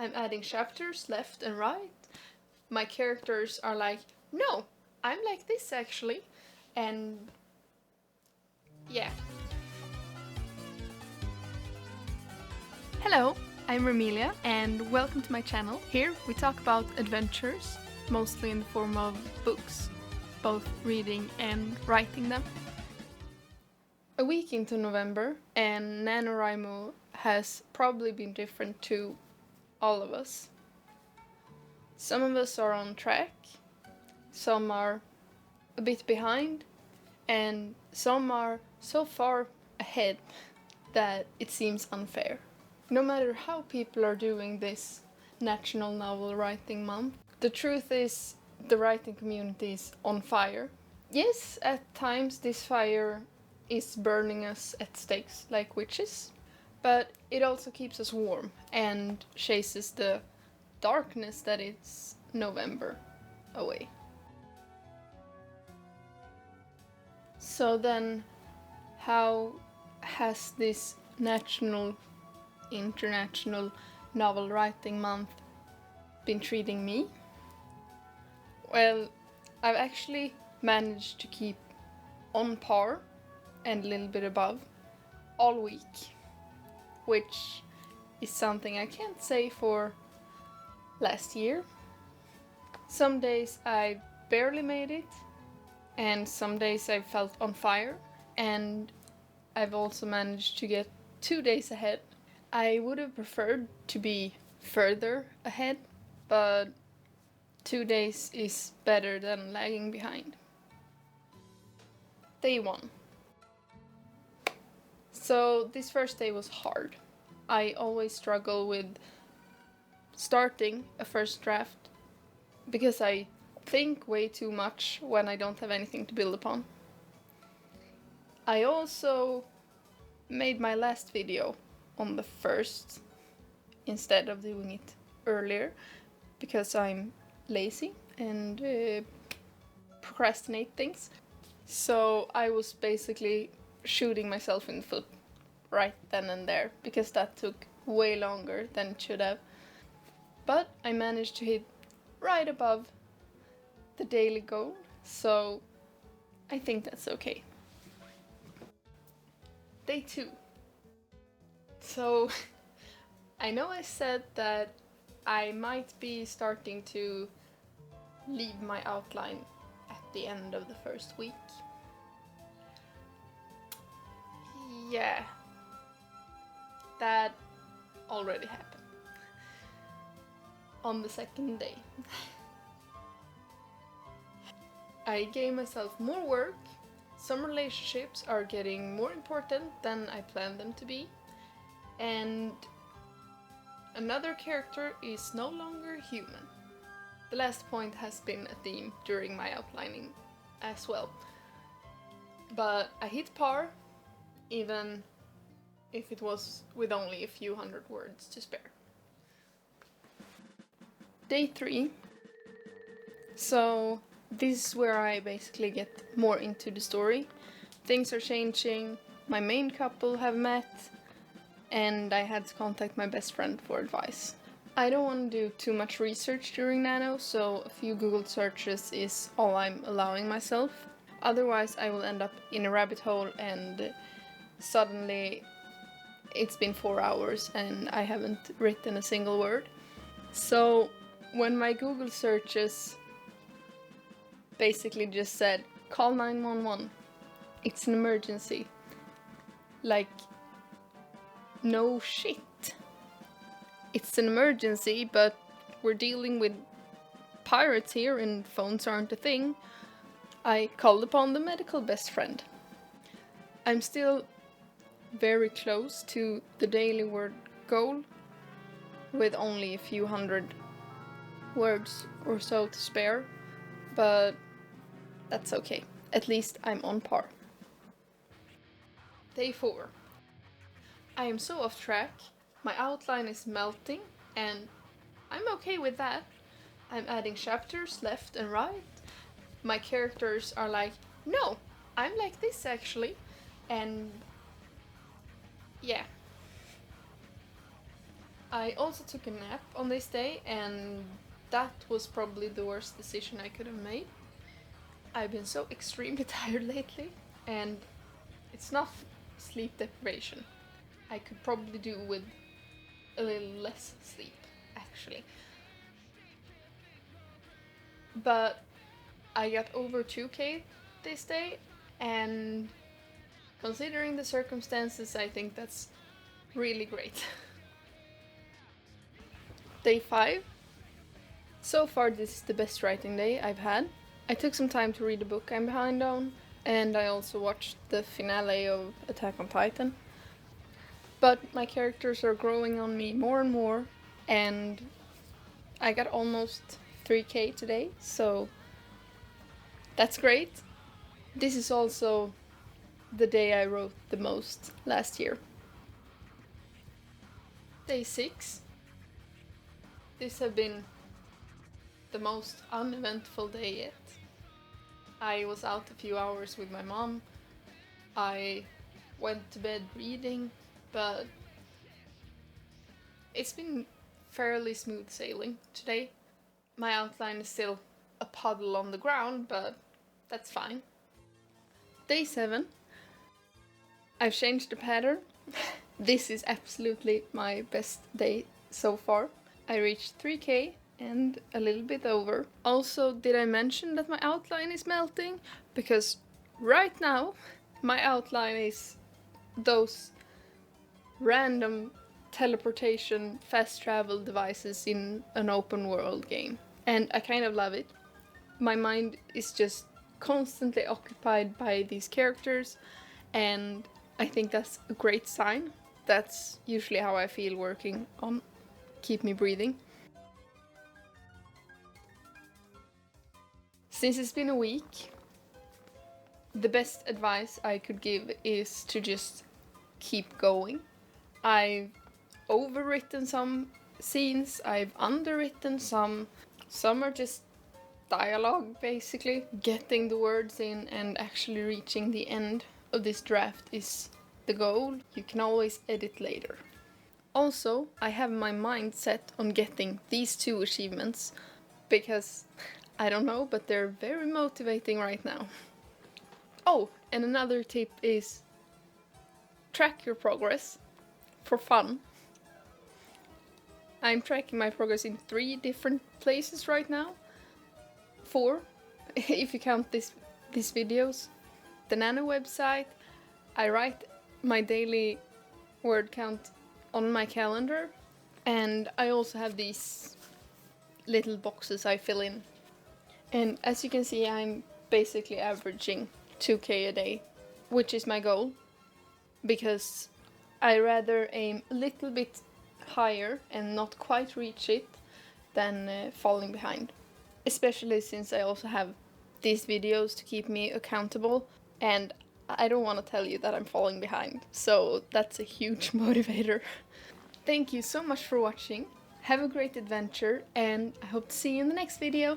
I'm adding chapters left and right. My characters are like, no, I'm like this actually. And yeah. Hello, I'm Remelia and welcome to my channel. Here we talk about adventures, mostly in the form of books, both reading and writing them. A week into November and NaNoWriMo has probably been different to all of us. Some of us are on track, some are a bit behind, and some are so far ahead that it seems unfair. No matter how people are doing this National Novel Writing Month, the truth is the writing community is on fire. Yes, at times this fire is burning us at stakes like witches, but it also keeps us warm and chases the darkness that it's November away. So then, how has this International Novel Writing Month been treating me? Well, I've actually managed to keep on par and a little bit above all week, which is something I can't say for last year. Some days I barely made it, and some days I felt on fire, and I've also managed to get 2 days ahead. I would have preferred to be further ahead, but 2 days is better than lagging behind. Day 1. So this first day was hard. I always struggle with starting a first draft because I think way too much when I don't have anything to build upon. I also made my last video on the 1st instead of doing it earlier because I'm lazy and procrastinate things. So I was basically shooting myself in the foot right then and there because that took way longer than it should have. But I managed to hit right above the daily goal, so I think that's okay. Day 2. So I know I said that I might be starting to leave my outline at the end of the first week. Yeah, that already happened on the second day. I gave myself more work. Some relationships are getting more important than I planned them to be, and another character is no longer human. The last point has been a theme during my outlining as well. But I hit par, even if it was with only a few hundred words to spare. Day 3. So this is where I basically get more into the story. Things are changing, my main couple have met, and I had to contact my best friend for advice. I don't want to do too much research during Nano, so a few Google searches is all I'm allowing myself. Otherwise I will end up in a rabbit hole and suddenly it's been 4 hours and I haven't written a single word. So when my Google searches basically just said, call 911, it's an emergency. Like, no shit. It's an emergency, but we're dealing with pirates here and phones aren't a thing. I called upon the medical best friend. I'm still very close to the daily word goal, with only a few hundred words or so to spare, but that's okay. At least I'm on par. Day 4. I am so off track. My outline is melting, and I'm okay with that. I'm adding chapters left and right. My characters are like, no, I'm like this actually. And yeah. I also took a nap on this day, and that was probably the worst decision I could have made. I've been so extremely tired lately, and it's not sleep deprivation. I could probably do with a little less sleep, actually. But I got over 2K this day, and considering the circumstances, I think that's really great. Day 5. So far this is the best writing day I've had. I took some time to read the book I'm behind on, and I also watched the finale of Attack on Titan. But my characters are growing on me more and more, and I got almost 3K today, so that's great. This is also the day I wrote the most last year. Day 6. This has been the most uneventful day yet. I was out a few hours with my mom. I went to bed reading, but it's been fairly smooth sailing today. My outline is still a puddle on the ground, but that's fine. Day 7. I've changed the pattern. This is absolutely my best day so far. I reached 3K and a little bit over. Also, did I mention that my outline is melting? Because right now, my outline is those random teleportation fast travel devices in an open world game. And I kind of love it. My mind is just constantly occupied by these characters, and I think that's a great sign. That's usually how I feel working on Keep Me Breathing. Since it's been a week, the best advice I could give is to just keep going. I've overwritten some scenes, I've underwritten some are just dialogue basically. Getting the words in and actually reaching the end of this draft is the goal. You can always edit later. Also, I have my mind set on getting these 2 achievements because, I don't know, but they're very motivating right now. Oh, and another tip is track your progress for fun. I'm tracking my progress in 3 different places right now. 4, if you count these videos. The Nano website, I write my daily word count on my calendar, and I also have these little boxes I fill in. And as you can see, I'm basically averaging 2K a day, which is my goal, because I rather aim a little bit higher and not quite reach it than falling behind. Especially since I also have these videos to keep me accountable, and I don't want to tell you that I'm falling behind, so that's a huge motivator. Thank you so much for watching, have a great adventure, and I hope to see you in the next video.